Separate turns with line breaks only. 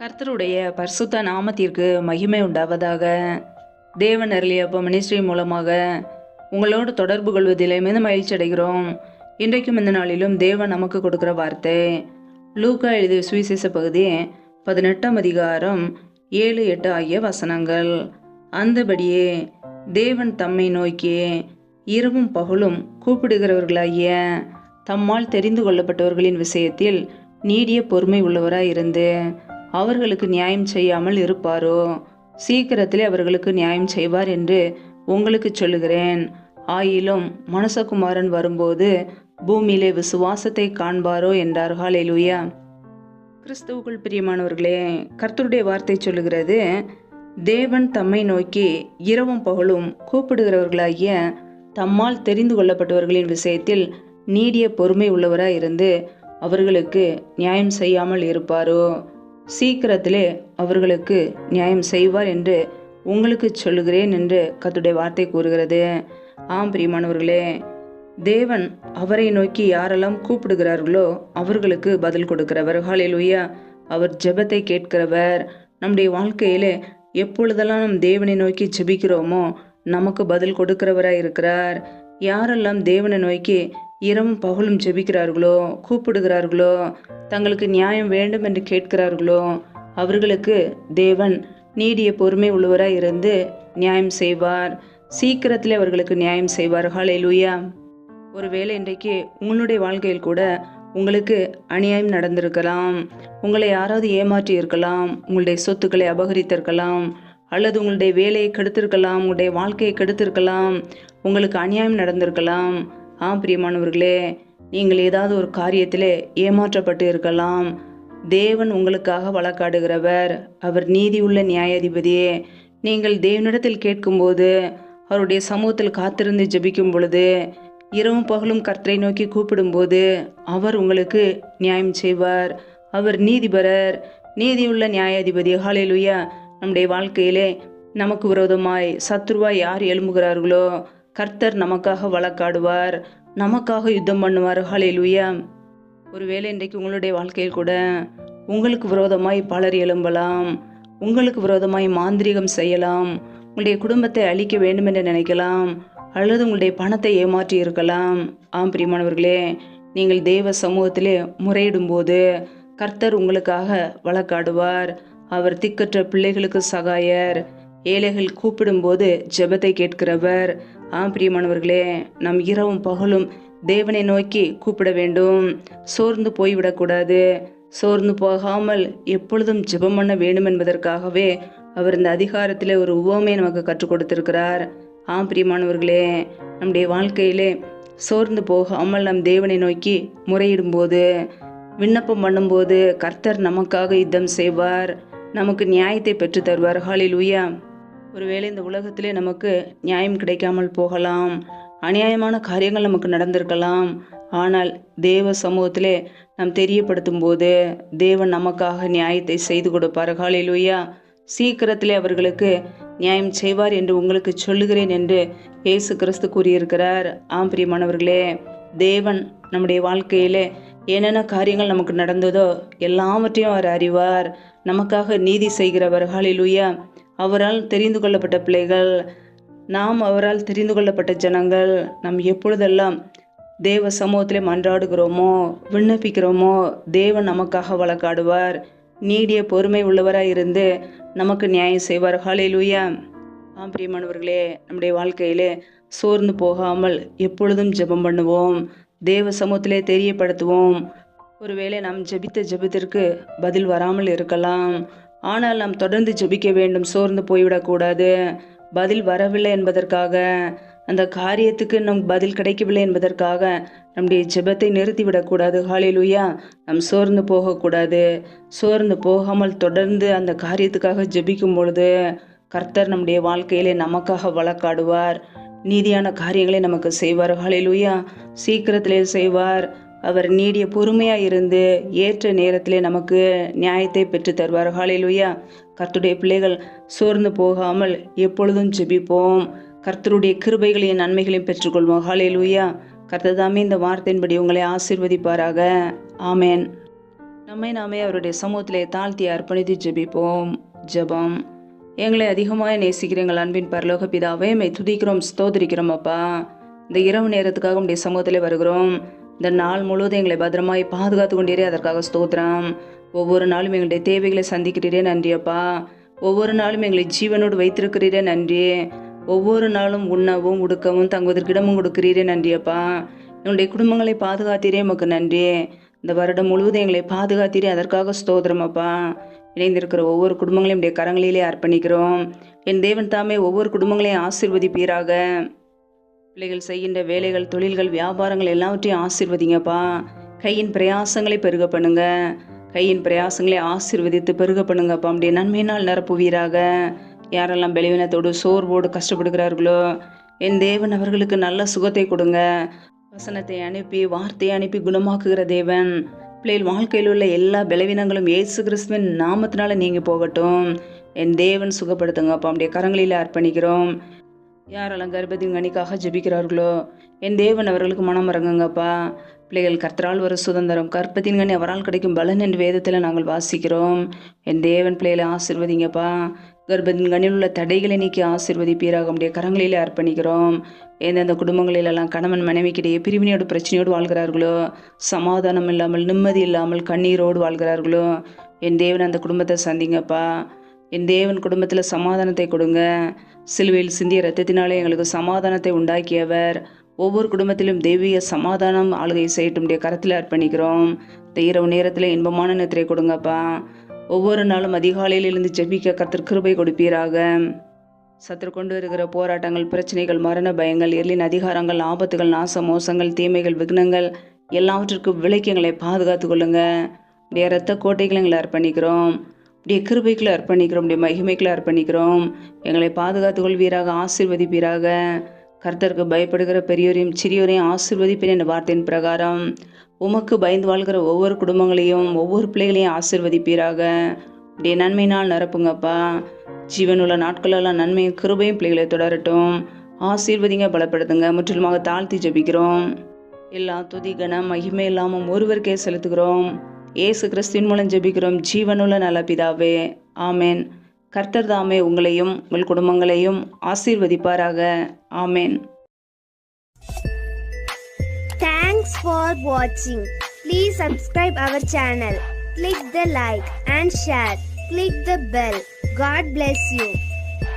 கர்த்தருடைய பரிசுத்த நாமத்திற்கு மகிமை உண்டாவதாக. தேவன் அருளிய மினிஸ்ட்ரி மூலமாக உங்களோடு தொடர்பு கொள்வதில் மிக மகிழ்ச்சி அடைகிறோம். இன்றைக்கும் இந்த நாளிலும் தேவன் நமக்கு கொடுக்கிற வார்த்தை லூக்கா எழுதிய சுவிசேஷ பகுதி 18ஆம் அதிகாரம் 7-8 ஆகிய வசனங்கள். அந்தபடியே தேவன் தம்மை நோக்கி இரவும் பகலும் கூப்பிடுகிறவர்களாகிய தம்மால் தெரிந்து கொள்ளப்பட்டவர்களின் விஷயத்தில் நீடிய பொறுமை உள்ளவராய் இருந்து அவர்களுக்கு நியாயம் செய்யாமல் இருப்பாரோ? சீக்கிரத்திலே அவர்களுக்கு நியாயம் செய்வார் என்று உங்களுக்கு சொல்லுகிறேன். ஆயிலும் மனுஷகுமாரன் வரும்போது பூமியிலே விசுவாசத்தை காண்பாரோ என்றார். ஹல்லேலூயா. கிறிஸ்துவுக்குள் பிரியமானவர்களே, கர்த்தருடைய வார்த்தை சொல்லுகிறது, தேவன் தம்மை நோக்கி இரவும் பகலும் கூப்பிடுகிறவர்களாகிய தம்மால் தெரிந்து கொள்ளப்பட்டவர்களின் விஷயத்தில் நீடிய பொறுமை உள்ளவராய் இருந்து அவர்களுக்கு நியாயம் செய்யாமல் இருப்பாரோ? சீக்கிரத்திலே அவர்களுக்கு நியாயம் செய்வார் என்று உங்களுக்கு சொல்லுகிறேன் என்று கர்த்தருடைய வார்த்தை கூறுகிறது. ஆம் பிரியமானவர்களே, தேவன் அவரை நோக்கி யாரெல்லாம் கூப்பிடுகிறார்களோ அவர்களுக்கு பதில் கொடுக்கிறவர். ஹல்லேலூயா. அவர் ஜெபத்தை கேட்கிறவர். நம்முடைய வாழ்க்கையிலே எப்பொழுதெல்லாம் நம் தேவனை நோக்கி ஜெபிக்கிறோமோ நமக்கு பதில் கொடுக்கிறவராய் இருக்கிறார். யாரெல்லாம் தேவனை நோக்கி இரவும் பகலும் ஜெபிக்கிறார்களோ, கூப்பிடுகிறார்களோ, தங்களுக்கு நியாயம் வேண்டும் என்று கேட்கிறார்களோ அவர்களுக்கு தேவன் நீடிய பொறுமை உள்ளவராய் இருந்து நியாயம் செய்வார். சீக்கிரத்தில் அவர்களுக்கு நியாயம் செய்வார். ஹல்லேலூயா. ஒருவேளை இன்றைக்கு உங்களுடைய வாழ்க்கையில் கூட உங்களுக்கு அநியாயம் நடந்திருக்கலாம். உங்களை யாராவது ஏமாற்றி இருக்கலாம், உங்களுடைய சொத்துக்களை அபகரித்திருக்கலாம், அல்லது உங்களுடைய வேலையை கெடுத்திருக்கலாம், உங்களுடைய வாழ்க்கையை கெடுத்திருக்கலாம், உங்களுக்கு அநியாயம் நடந்திருக்கலாம். பிரியமானவர்களே, நீங்கள் ஏதாவது ஒரு காரியத்திலே ஏமாற்றப்பட்டு இருக்கலாம். தேவன் உங்களுக்காக வழக்காடுகிறவர். அவர் நீதியுள்ள நியாயாதிபதியே. நீங்கள் தேவனிடத்தில் கேட்கும்போது, அவருடைய சமூகத்தில் காத்திருந்து ஜெபிக்கும் பொழுது, இரவும் பகலும் கர்த்தரை நோக்கி கூப்பிடும்போது அவர் உங்களுக்கு நியாயம் செய்வார். அவர் நீதிபரர், நீதியுள்ள நியாயாதிபதி. ஹல்லேலூயா. நம்முடைய வாழ்க்கையிலே நமக்கு விரோதமாய் சத்துருவாய் யார் எழும்புகிறார்களோ கர்த்தர் நமக்காக வழக்காடுவார், நமக்காக யுத்தம் பண்ணுவார். ஹல்லேலூயா. ஒருவேளை இன்றைக்கு உங்களுடைய வாழ்க்கையில் கூட உங்களுக்கு விரோதமாய் பலர் எழும்பலாம். உங்களுக்கு விரோதமாய் மாந்திரீகம் செய்யலாம். உங்களுடைய குடும்பத்தை அழிக்க வேண்டும் என்று நினைக்கலாம், அல்லது உங்களுடைய பணத்தை ஏமாற்றி இருக்கலாம். பிரியமானவர்களே, நீங்கள் தேவ சமூகத்திலே முறையிடும் போது கர்த்தர் உங்களுக்காக வழக்காடுவார். அவர் திக்கற்ற பிள்ளைகளுக்கு சகாயர். ஏழைகள் கூப்பிடும்போது ஜெபத்தை கேட்கிறவர். பிரியமானவர்களே, நம் இரவும் பகலும் தேவனை நோக்கி கூப்பிட வேண்டும். சோர்ந்து போய்விடக்கூடாது. சோர்ந்து போகாமல் எப்பொழுதும் ஜெபம் பண்ண வேண்டும் என்பதற்காகவே அவர் இந்த அதிகாரத்தில் ஒரு உவமையை நமக்கு கற்றுக் கொடுத்திருக்கிறார். பிரியமானவர்களே, நம்முடைய வாழ்க்கையிலே சோர்ந்து போகாமல் நம் தேவனை நோக்கி முறையிடும்போது, விண்ணப்பம் பண்ணும்போது கர்த்தர் நமக்காக யுத்தம் செய்வார், நமக்கு நியாயத்தை பெற்று தருவார். ஹல்லேலூயா. ஒருவேளை இந்த உலகத்திலே நமக்கு நியாயம் கிடைக்காமல் போகலாம், அநியாயமான காரியங்கள் நமக்கு நடந்திருக்கலாம். ஆனால் தேவ சமூகத்திலே நாம் தெரியப்படுத்தும் போது தேவன் நமக்காக நியாயத்தை செய்து கொடுப்பார். ஹல்லேலூயா. சீக்கிரத்திலே அவர்களுக்கு நியாயம் செய்வார் என்று உங்களுக்கு சொல்லுகிறேன் என்று இயேசு கிறிஸ்து கூறியிருக்கிறார். பிரியமானவர்களே, தேவன் நம்முடைய வாழ்க்கையிலே என்னென்ன காரியங்கள் நமக்கு நடந்ததோ எல்லாவற்றையும் அவர் அறிவார். நமக்காக நீதி செய்கிறவர். ஹல்லேலூயா. அவரால் தெரிந்து கொள்ளப்பட்ட பிள்ளைகள் நாம், அவரால் தெரிந்து கொள்ளப்பட்ட ஜனங்கள். நாம் எப்பொழுதெல்லாம் தேவ சமூகத்திலே மன்றாடுகிறோமோ, விண்ணப்பிக்கிறோமோ, தேவன் நமக்காக வழக்காடுவார். நீடிய பொறுமை உள்ளவராய் இருந்து நமக்கு நியாயம் செய்வார். ஹல்லேலூயா. பிரியமானவர்களே, நம்முடைய வாழ்க்கையிலே சோர்ந்து போகாமல் எப்பொழுதும் ஜெபம் பண்ணுவோம், தேவ சமூகத்திலே தெரியப்படுத்துவோம். ஒருவேளை நாம் ஜெபித்த ஜெபத்திற்கு பதில் வராமல் இருக்கலாம். ஆனால் நாம் தொடர்ந்து ஜெபிக்க வேண்டும். சோர்ந்து போய்விடக்கூடாது. பதில் வரவில்லை என்பதற்காக, அந்த காரியத்துக்கு நம் பதில் கிடைக்கவில்லை என்பதற்காக நம்முடைய ஜெபத்தை நிறுத்திவிடக்கூடாது. ஹல்லேலூயா. நாம் சோர்ந்து போகக்கூடாது. சோர்ந்து போகாமல் தொடர்ந்து அந்த காரியத்துக்காக ஜெபிக்கும் பொழுது கர்த்தர் நம்முடைய வாழ்க்கையிலே நமக்காக வழக்காடுவார். நீதியான காரியங்களை நமக்கு செய்வார். ஹல்லேலூயா. சீக்கிரத்திலே செய்வார். அவர் நீடிய பொறுமையாக இருந்து ஏற்ற நேரத்திலே நமக்கு நியாயத்தை பெற்று தருவார். ஹல்லேலூயா. கர்த்தருடைய பிள்ளைகள் சோர்ந்து போகாமல் எப்பொழுதும் ஜெபிப்போம். கர்த்தருடைய கிருபைகளையும் நன்மைகளையும் பெற்றுக்கொள்வோம். ஹல்லேலூயா. கர்த்தர் தாமே இந்த வார்த்தையின்படி உங்களை ஆசீர்வதிப்பாராக. ஆமேன். நம்மை நாமே அவருடைய சமூகத்திலே தாழ்த்தி அர்ப்பணித்து ஜெபிப்போம். ஜெபம். எங்களை அதிகமாக நேசிக்கிற எங்கள் அன்பின் பரலோக பிதாவே, மை துதிக்கிறோம், ஸ்தோத்திரிக்கிறோம் அப்பா. இந்த இரவு நேரத்துக்காக உடைய சமூகத்திலே வருகிறோம். இந்த நாள் முழுவதும் எங்களை பத்திரமாய் பாதுகாத்து கொண்டீரே, அதற்காக ஸ்தோத்திரம். ஒவ்வொரு நாளும் எங்களுடைய தேவைகளை சந்திக்கிறீரே, நன்றி அப்பா. ஒவ்வொரு நாளும் எங்களை ஜீவனோடு வைத்திருக்கிறீரே, நன்றி. ஒவ்வொரு நாளும் உண்ணவும் உடுக்கவும் தங்குவதற்கு இடமும் கொடுக்கிறீரே, நன்றி அப்பா. எங்களுடைய குடும்பங்களை பாதுகாத்தீரே, உமக்கு நன்றி. இந்த வருடம் முழுவதும் எங்களை பாதுகாத்தீரே, அதற்காக ஸ்தோத்திரம் அப்பா. இணைந்திருக்கிற ஒவ்வொரு குடும்பங்களையும் உடைய கரங்களிலே அர்ப்பணிக்கிறோம். என் தேவன் தாமே ஒவ்வொரு குடும்பங்களையும் ஆசீர்வதிப்பீராக. பிள்ளைகள் செய்கின்ற வேலைகள், தொழில்கள், வியாபாரங்கள் எல்லாவற்றையும் ஆசீர்வதிங்கப்பா. கையின் பிரயாசங்களை பெருக பண்ணுங்க. கையின் பிரயாசங்களை ஆசீர்வதித்து பெருக பண்ணுங்கப்பா. அப்படியே நன்மையினால் நிரப்புவீராக. யாரெல்லாம் பலவீனத்தோடு சோர்வோடு கஷ்டப்படுகிறார்களோ, என் தேவன் அவர்களுக்கு நல்ல சுகத்தை கொடுங்க. வசனத்தை அனுப்பி, வார்த்தையை அனுப்பி குணமாக்குகிற தேவன். பிள்ளைகள் வாழ்க்கையில் உள்ள எல்லா பலவீனங்களும் இயேசு கிறிஸ்துவின் நாமத்தினால நீங்கி போகட்டும். என் தேவன் சுகப்படுத்துங்கப்பா. அப்படியே கரங்களில் அர்ப்பணிக்கிறோம். யாரெல்லாம் கர்ப்பத்தின் கனிக்காக ஜெபிக்கிறார்களோ, என் தேவன் அவர்களுக்கு மனம் இறங்குங்கப்பா. பிள்ளைகள் கர்த்தரால் ஒரு சுதந்திரம், கர்ப்பத்தின் கனி அவரால் கிடைக்கும் பலன் என்று வேதத்தில் நாங்கள் வாசிக்கிறோம். என் தேவன் பிள்ளைகளை ஆசீர்வதிங்கப்பா. கர்ப்பத்தின் கனியில் உள்ள தடைகளை நீக்கி ஆசீர்வதிப்பீராக. நம்முடைய கரங்களிலே அர்ப்பணிக்கிறோம். எந்தெந்த குடும்பங்களிலெல்லாம் கணவன் மனைவிக்கிடையே பிரிவினையோடு பிரச்சனையோடு வாழ்கிறார்களோ, சமாதானம் இல்லாமல், நிம்மதி இல்லாமல், கண்ணீரோடு வாழ்கிறார்களோ, என் தேவன் அந்த குடும்பத்தை சந்திங்கப்பா. என் தேவன் குடும்பத்தில் சமாதானத்தை கொடுங்க. சிலுவையில் சிந்திய இரத்தத்தினாலே எங்களுக்கு சமாதானத்தை உண்டாக்கியவர். ஒவ்வொரு குடும்பத்திலும் தெய்வீக சமாதானம் ஆளுகை செய்யட்டும். கரத்தில் அர்ப்பணிக்கிறோம். இந்த இரவு நேரத்தில் இன்பமான நித்திரை கொடுங்கப்பா. ஒவ்வொரு நாளும் அதிகாலையிலிருந்து ஜெபிக்க கர்த்தர் கிருபை கொடுப்பீராக. சத்துரு கொண்டு வருகிற போராட்டங்கள், பிரச்சனைகள், மரண பயங்கள், இருளின் அதிகாரங்கள், ஆபத்துகள், நாச மோசங்கள், தீமைகள், விக்னங்கள் எல்லாவற்றிற்கும் விலைக்கு எங்களை பாதுகாத்து கொள்ளுங்க. உடைய இரத்த கோட்டைகளை எங்களை அர்ப்பணிக்கிறோம். உடைய கிருபைகளை அர்ப்பணிக்கிறோம். உடைய மகிமைகளை அர்ப்பணிக்கிறோம். எங்களை பாதுகாத்து கொள்வீராக, ஆசீர்வதிப்பீராக. கர்த்தருக்கு பயப்படுகிற பெரியோரையும் சிறியோரையும் ஆசீர்வதிப்பேன் என்ற வார்த்தையின் பிரகாரம் உமக்கு பயந்து வாழ்கிற ஒவ்வொரு குடும்பங்களையும், ஒவ்வொரு பிள்ளைகளையும் ஆசீர்வதிப்பீராக. உடைய நன்மையினால் நிரப்புங்கப்பா. ஜீவனுள்ள நாட்களெல்லாம் நன்மையும் கிருபையும் பிள்ளைகளை தொடரட்டும். ஆசீர்வதிங்க, பலப்படுத்துங்க. முற்றிலுமாக தாழ்த்தி ஜெபிக்கிறோம். எல்லா துதி கனம் மகிமை இல்லாமல் ஒருவருக்கே செலுத்துகிறோம். இயேசு கிறிஸ்துவின் மூலம் ஜெபிக்கிறோம், ஜீவனுள்ள நல்ல பிதாவே, ஆமேன். கர்த்தர் தாமே உங்களையும் உங்கள் குடும்பங்களையும் ஆசீர்வதிப்பாராக. ஆமேன்.
Thanks for watching. Please subscribe our channel. Click the like and share. Click the bell. God bless you.